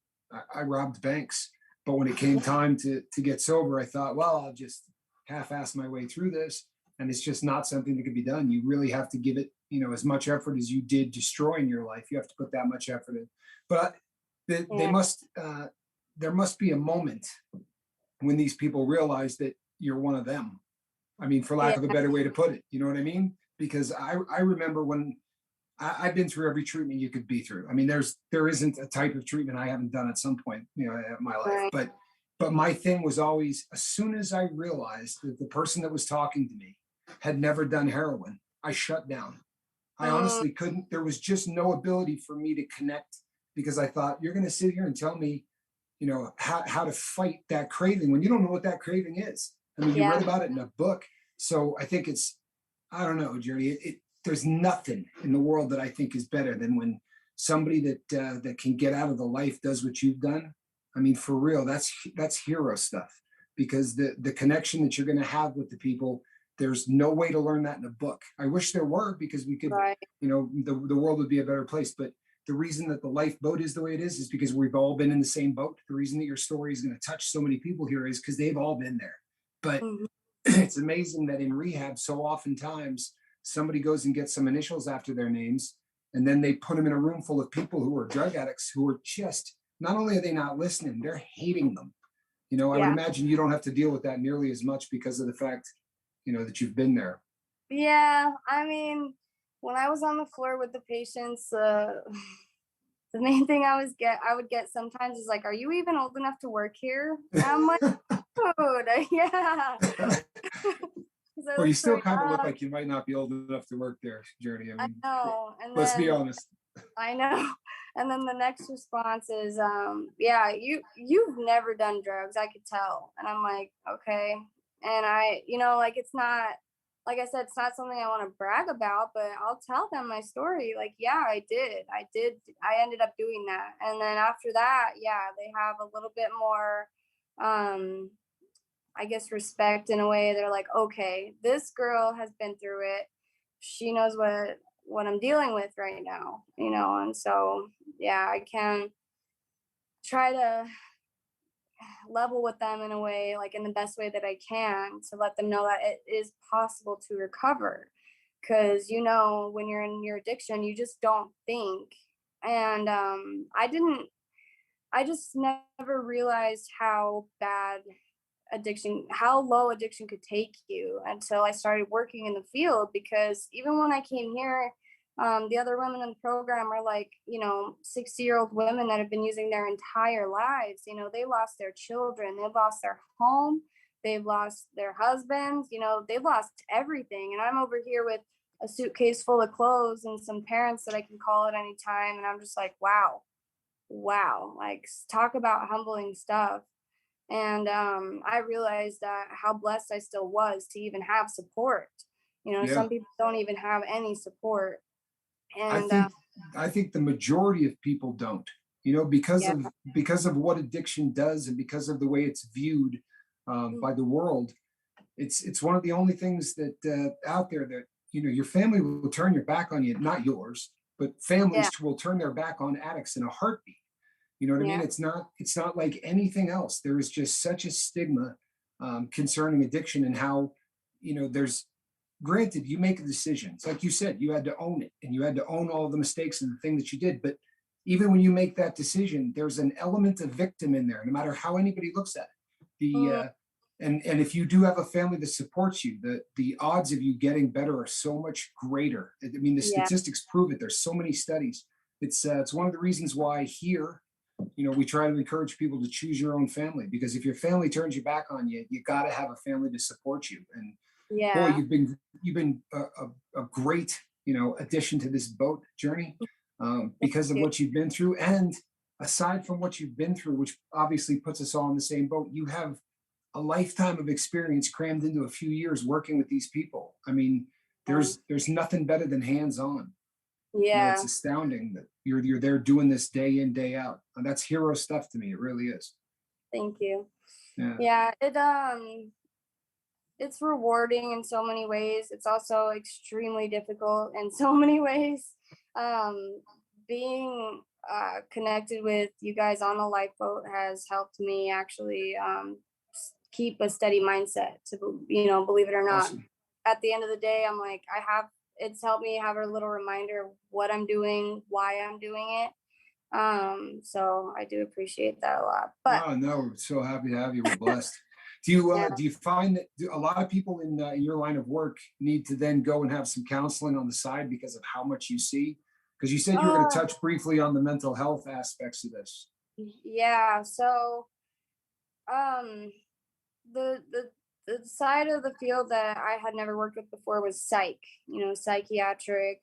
I robbed banks, but when it came time to get sober, I thought, well, I'll just half-ass my way through this. And it's just not something that could be done. You really have to give it, as much effort as you did destroying your life. You have to put that much effort in. But they yeah, must, there must be a moment when these people realize that you're one of them. I mean, for lack yeah, of a better way to put it, you know what I mean? Because I remember when I've been through every treatment you could be through. I mean, there isn't a type of treatment I haven't done at some point, in my life. right, But my thing was always, as soon as I realized that the person that was talking to me had never done heroin, I shut down. I mm, honestly couldn't. There was just no ability for me to connect because I thought, you're going to sit here and tell me, how to fight that craving when you don't know what that craving is. I mean, you read yeah, about it in a book. So I think I don't know, Journey. There's nothing in the world that I think is better than when somebody that can get out of the life does what you've done. I mean, for real, that's hero stuff, because the connection that you're going to have with the people, there's no way to learn that in a book. I wish there were, because we could, right, the world would be a better place. But the reason that the lifeboat is the way it is because we've all been in the same boat. The reason that your story is going to touch so many people here is because they've all been there. But mhm, it's amazing that in rehab, so oftentimes somebody goes and gets some initials after their names, and then they put them in a room full of people who are drug addicts, who are just, not only are they not listening, they're hating them. I would yeah, imagine you don't have to deal with that nearly as much because of the fact, that you've been there. yeah. I mean, when I was on the floor with the patients, the main thing I would get sometimes is like, "Are you even old enough to work here?" And I'm like, "Dude, yeah." 'Cause I Well, you look so still kind of look young. like you might not be old enough to work there, Journey. I I mean, know. And let's be then honest. I know. And then the next response is, yeah, you've never done drugs, I could tell. And I'm like, okay. And like it's not, like I said, it's not something I want to brag about, but I'll tell them my story. Like, yeah, I did. I ended up doing that. And then after that, yeah, they have a little bit more, um, I guess, respect in a way. They're like, okay, this girl has been through it. She knows what I'm dealing with right now, and so yeah, I can try to level with them in a way, like in the best way that I can, to let them know that it is possible to recover. Because when you're in your addiction, you just don't think. And I just never realized how low addiction could take you until I started working in the field. Because even when I came here, the other women in the program are like, 60-year-old women that have been using their entire lives. They lost their children, they've lost their home, they've lost their husbands, they've lost everything. And I'm over here with a suitcase full of clothes and some parents that I can call at any time. And I'm just like, wow, like talk about humbling stuff. And I realized that how blessed I still was to even have support. Yeah. Some people don't even have any support. I And think I think the majority of people don't. Because yeah, of what addiction does, and because of the way it's viewed mm, by the world. It's one of the only things that out there that your family will turn your back on you, not yours, but yeah, families will turn their back on addicts in a heartbeat. You know what I mean? yeah, It's not like anything else. There is just such a stigma concerning addiction, and how there's, granted, you make a decision. It's like you said, you had to own it, and you had to own all of the mistakes and the thing that you did. But even when you make that decision, there's an element of victim in there, no matter how anybody looks at it. Mm, And if you do have a family that supports you, the odds of you getting better are so much greater. I mean, the yeah. statistics prove it. There's so many studies. It's one of the reasons why here, we try to encourage people to choose your own family, because if your family turns your back on you, you got to have a family to support you. And boy, Yeah. you've been a great addition to this boat journey, Thank because of you. what you've been through. And aside from what you've been through, which obviously puts us all in the same boat, you have a lifetime of experience crammed into a few years working with these people. I mean, Yeah. there's nothing better than hands on. It's Yeah. astounding that you're there doing this day in, day out. And that's hero stuff to me. It really is. Thank you. Yeah. Yeah. It's rewarding in so many ways. It's also extremely difficult in so many ways. Um, being connected with you guys on the lifeboat has helped me actually keep a steady mindset to, believe it or not. Awesome. At the end of the day, I'm like, it's helped me have a little reminder of what I'm doing, why I'm doing it. So I do appreciate that a lot. But Oh no, we're so happy to have you. We're blessed. yeah, Do you find that a lot of people in your line of work need to then go and have some counseling on the side because of how much you see? Because you said you were going to uh, touch briefly on the mental health aspects of this. yeah. So um, the side of the field that I had never worked with before was psychiatric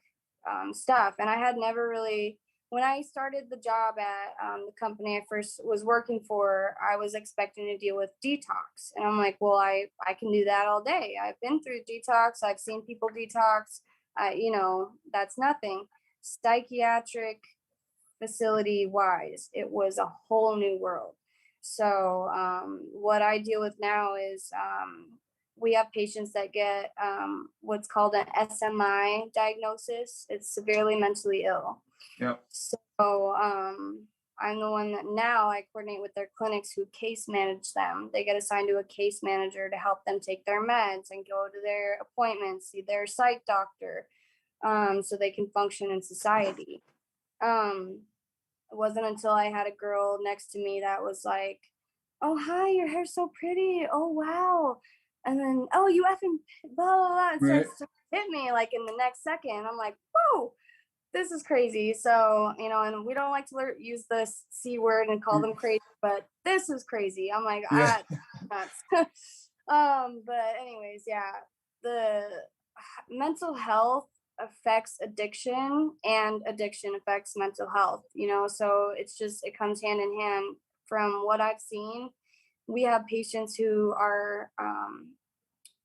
stuff, and I had never really. When I started the job at the company I first was working for, I was expecting to deal with detox, and I'm like, well, I can do that all day. I've been through detox. I've seen people detox. That's nothing. Psychiatric facility wise, it was a whole new world. So what I deal with now is we have patients that get what's called an SMI diagnosis. It's severely mentally ill. Yeah. So I'm the one that now I coordinate with their clinics who case manage them. They get assigned to a case manager to help them take their meds and go to their appointments, see their psych doctor, so they can function in society. Um, it wasn't until I had a girl next to me that was like, "Oh, hi, your hair's so pretty. Oh, wow." And then, "Oh, you effing blah, blah, blah," and Right. starts to hit me like in the next second. I'm like, "Whoa, this is crazy." So, and we don't like to use the C word and call them crazy, but this is crazy. I'm like, Yeah. nuts. But anyways, yeah, the mental health affects addiction and addiction affects mental health, so it comes hand in hand. From what I've seen, we have patients who are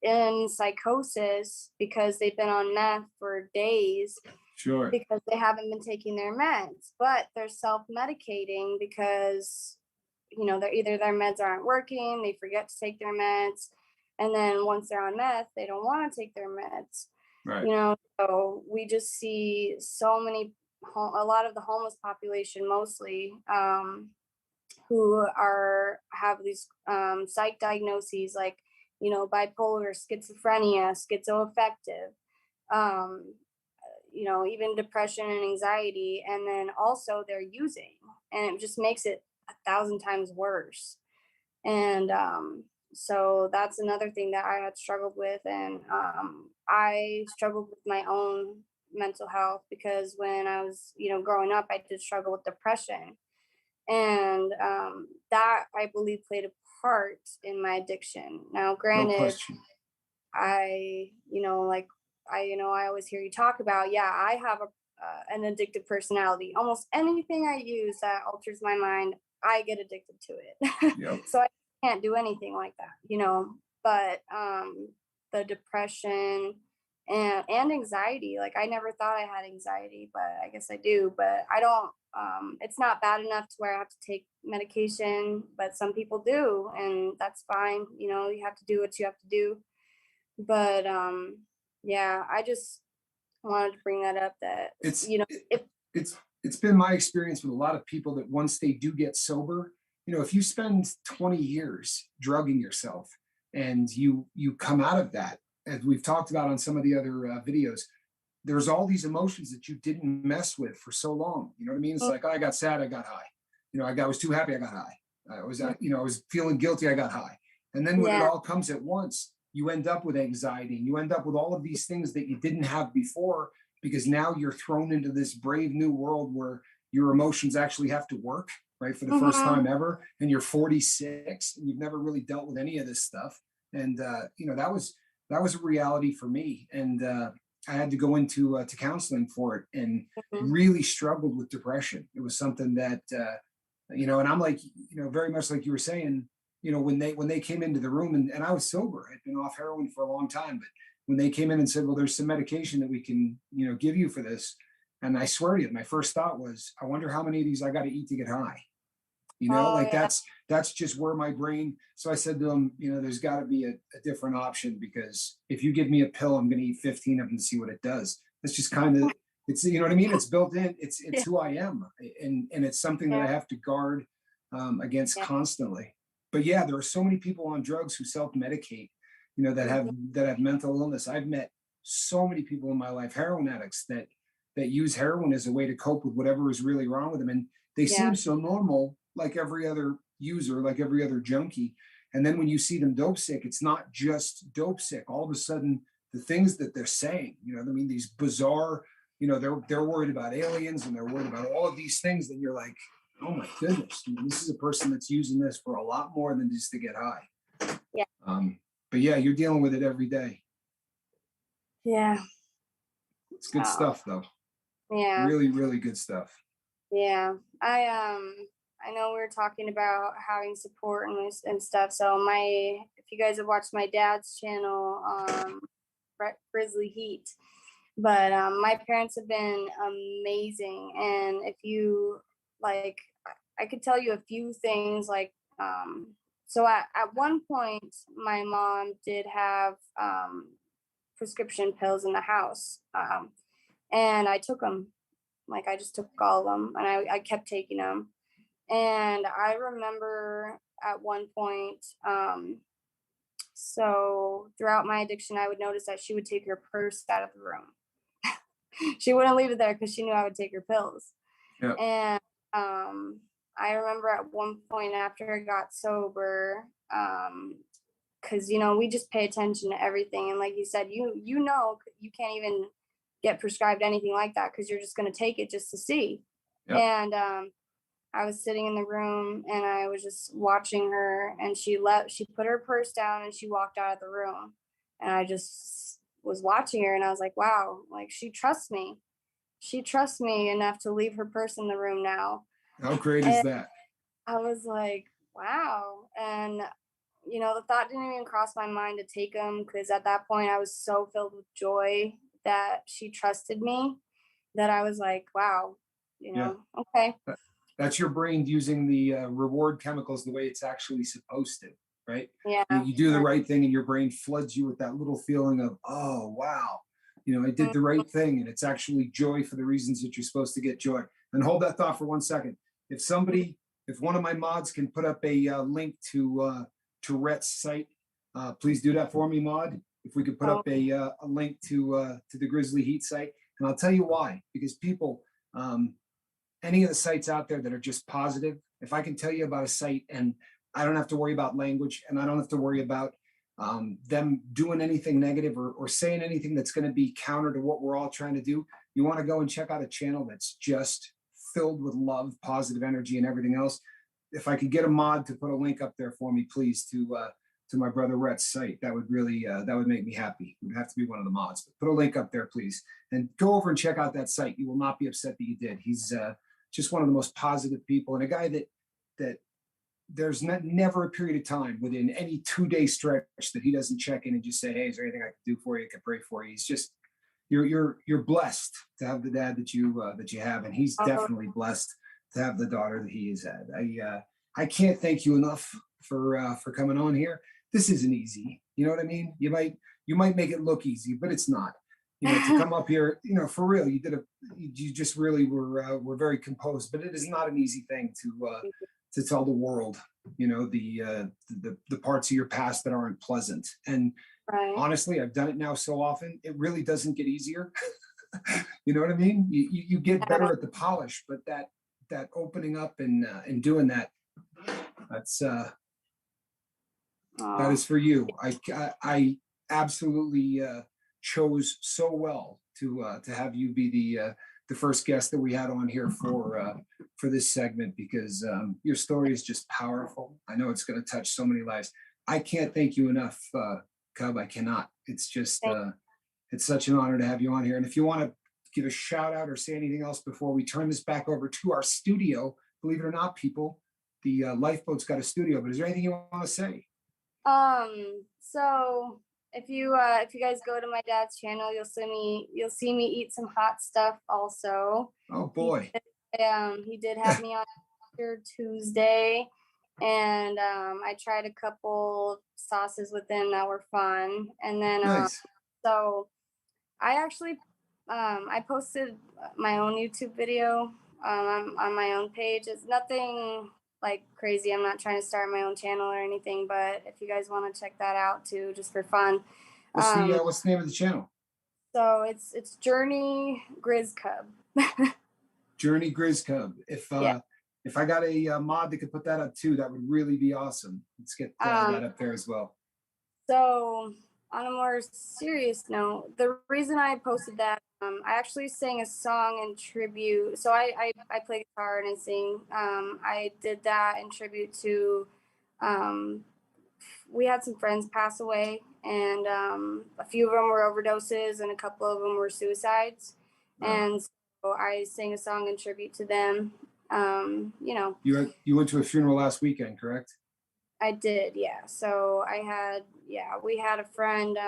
in psychosis because they've been on meth for days Sure. because they haven't been taking their meds, but they're self-medicating because they're either their meds aren't working, they forget to take their meds, and then once they're on meth, they don't want to take their meds. Right. So we just see so many, a lot of the homeless population mostly, who have these psych diagnoses like bipolar, schizophrenia, schizoaffective, um, even depression and anxiety, and then also they're using, and it just makes it 1,000 times worse. And so that's another thing that I had struggled with, and I struggled with my own mental health because when I was, growing up, I did struggle with depression, and that I believe played a part in my addiction. Now, No granted, question. like I always hear you talk about, yeah, I have an addictive personality. Almost anything I use that alters my mind, I get addicted to it. Yep. So I can't do anything like that, but the depression and anxiety, like I never thought I had anxiety, but I guess I do, but I don't, it's not bad enough to where I have to take medication, but some people do, and that's fine. You have to do what you have to do. But yeah, I just wanted to bring that up, that It's if it's been my experience with a lot of people that once they do get sober, if you spend 20 years drugging yourself and you come out of that, as we've talked about on some of the other videos, there's all these emotions that you didn't mess with for so long. You know what I mean? It's like, oh, I got sad, I got high. I was too happy, I got high. I was feeling guilty, I got high. And then when it Yeah. all comes at once, you end up with anxiety. You end up with all of these things that you didn't have before, because now you're thrown into this brave new world where your emotions actually have to work, right, for the first Mm-hmm. time ever. And you're 46 and you've never really dealt with any of this stuff. And that was a reality for me. And I had to go into to counseling for it, and Mm-hmm. really struggled with depression. It was something that and I'm like, very much like you were saying, when they came into the room, and I was sober, I'd been off heroin for a long time, but when they came in and said, well, there's some medication that we can, give you for this. And I swear to you, my first thought was, I wonder how many of these I got to eat to get high. Oh, Like yeah. that's just where my brain. So I said to them, there's got to be a different option, because if you give me a pill, I'm going to eat 15 of them to see what it does. That's just kind of, it's, you know what I mean? It's built in. It's Yeah. who I am, and it's something that I Yeah. have to guard against Yeah. constantly. But yeah, there are so many people on drugs who self-medicate, Mm-hmm. that have mental illness. I've met so many people in my life, heroin addicts, that use heroin as a way to cope with whatever is really wrong with them. And they Yeah. seem so normal, like every other user, like every other junkie. And then when you see them dope sick, it's not just dope sick. All of a sudden, the things that they're saying, these bizarre, they're worried about aliens, and they're worried about all of these things. Then you're like, oh my goodness, this is a person that's using this for a lot more than just to get high. Yeah. But yeah, you're dealing with it every day. Yeah. It's good stuff, though. Yeah. Really, really good stuff. Yeah. I know we were talking about having support and stuff. So if you guys have watched my dad's channel, Grizzly Heat, but my parents have been amazing. And if you like, I could tell you a few things. Like, so at one point, my mom did have prescription pills in the house, and I took them. Like, I just took all of them, and I kept taking them. And I remember at one point, so throughout my addiction, I would notice that she would take her purse out of the room. She wouldn't leave it there because she knew I would take her pills. Yeah. And I remember at one point after I got sober, because we just pay attention to everything. And like you said, you can't even get prescribed anything like that because you're just going to take it just to see. Yep. And I was sitting in the room and I was just watching her, and she put her purse down and she walked out of the room, and I just was watching her, and I was like, wow, like she trusts me. She trusts me enough to leave her purse in the room now. How great is that? I was like, wow. And the thought didn't even cross my mind to take them, because at that point I was so filled with joy that she trusted me, that I was like, wow, okay. That's your brain using the reward chemicals the way it's actually supposed to, right? Yeah. You do the right thing and your brain floods you with that little feeling of, oh, wow, I did the right thing. And it's actually joy for the reasons that you're supposed to get joy. And hold that thought for 1 second. If one of my mods can put up a link to Rhett's site, please do that for me, mod. If we could put up a link to the Grizzly Heat site. And I'll tell you why, because people, any of the sites out there that are just positive, if I can tell you about a site and I don't have to worry about language, and I don't have to worry about them doing anything negative or saying anything that's going to be counter to what we're all trying to do, you want to go and check out a channel that's just filled with love, positive energy, and everything else. If I could get a mod to put a link up there for me, please, to my brother Rhett's site, that would really that would make me happy. It would have to be one of the mods, but put a link up there, please, and go over and check out that site. You will not be upset that you did. He's just one of the most positive people, and a guy that there's never a period of time within any 2-day stretch that he doesn't check in and just say, hey, is there anything I can do for you? I can pray for you. He's just, you're blessed to have the dad that you have, and he's definitely blessed to have the daughter that he has had. I can't thank you enough for coming on here. This isn't easy. You know what I mean? You might make it look easy, but it's not. To come up here, for real, you just really were very composed, but it is not an easy thing to tell the world, the parts of your past that aren't pleasant. And right. Honestly, I've done it now so often, it really doesn't get easier. You know what I mean? You get better at the polish, but that opening up and doing that's that is for you. I absolutely chose so well to have you be the first guest that we had on here for this segment, because your story is just powerful. I know it's going to touch so many lives. I can't thank you enough, Cub. I cannot. It's just it's such an honor to have you on here. And if you want to give a shout out or say anything else before we turn this back over to our studio, believe it or not, people, the Lifeboat's got a studio. But is there anything you want to say? So if you guys go to my dad's channel, you'll see me eat some hot stuff also. Oh boy. He did have me on Tuesday, and I tried a couple sauces with him that were fun. And then Nice. so I actually I posted my own YouTube video on my own page. It's nothing like crazy. I'm not trying to start my own channel or anything, but if you guys want to check that out too, just for fun. What's the name of the channel? So it's Journee Grizz Cub. Journee Grizz Cub. Yeah. If I got a mod that could put that up too, that would really be awesome. Let's get that up there as well. So on a more serious note, the reason I posted that, I actually sang a song in tribute. So I play guitar and I sing. I did that in tribute to, we had some friends pass away, and a few of them were overdoses and a couple of them were suicides. Oh. And so I sang a song in tribute to them. You know. You went to a funeral last weekend, correct? I did, yeah. So we had a friend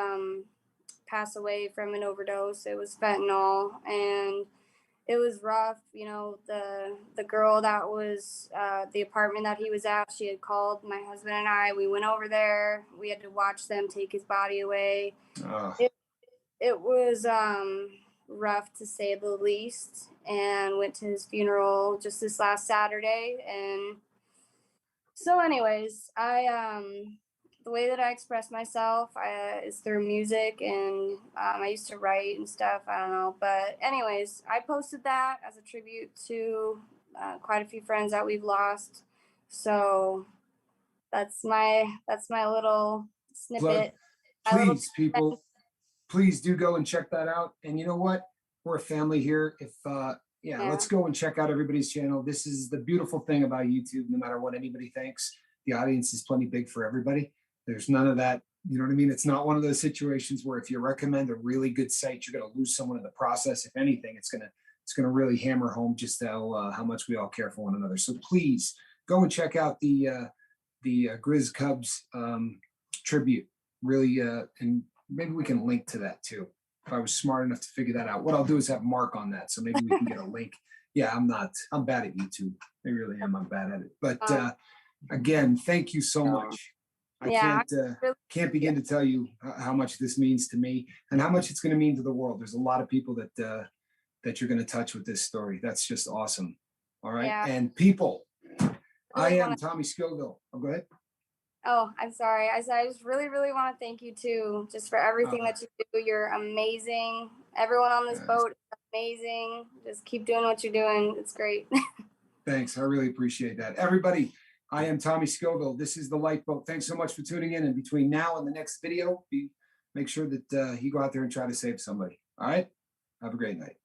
pass away from an overdose. It was fentanyl, and it was rough. You know, the girl that was the apartment that he was at, she had called my husband and I. We went over there. We had to watch them take his body away. It was rough, to say the least, and went to his funeral just this last Saturday. And so anyways, the way that I express myself is through music, and I used to write and stuff. I don't know, but anyways, I posted that as a tribute to quite a few friends that we've lost. So that's my little snippet. Please, people, please do go and check that out. And you know what? We're a family here. Let's go and check out everybody's channel. This is the beautiful thing about YouTube. No matter what anybody thinks, the audience is plenty big for everybody. There's none of that. You know what I mean? It's not one of those situations where if you recommend a really good site, you're going to lose someone in the process. If anything, it's going to really hammer home just how much we all care for one another. So please go and check out the Grizz Cubs tribute. Really, and maybe we can link to that too. If I was smart enough to figure that out, what I'll do is have Mark on that, so maybe we can get a link. Yeah, I'm bad at YouTube. I really am. I'm bad at it. But again, thank you so much. I can't begin to tell you how much this means to me and how much it's going to mean to the world. There's a lot of people that you're going to touch with this story. That's just awesome. All right. Yeah. And people, I am Tommy Scoville. Oh, go ahead. Oh, I'm sorry. I just really, really want to thank you too, just for everything that you do. You're amazing. Everyone on this boat is amazing. Just keep doing what you're doing. It's great. Thanks. I really appreciate that. Everybody, I am Tommy Scoville. This is the Lifeboat. Thanks so much for tuning in. And between now and the next video, make sure that you go out there and try to save somebody. All right. Have a great night.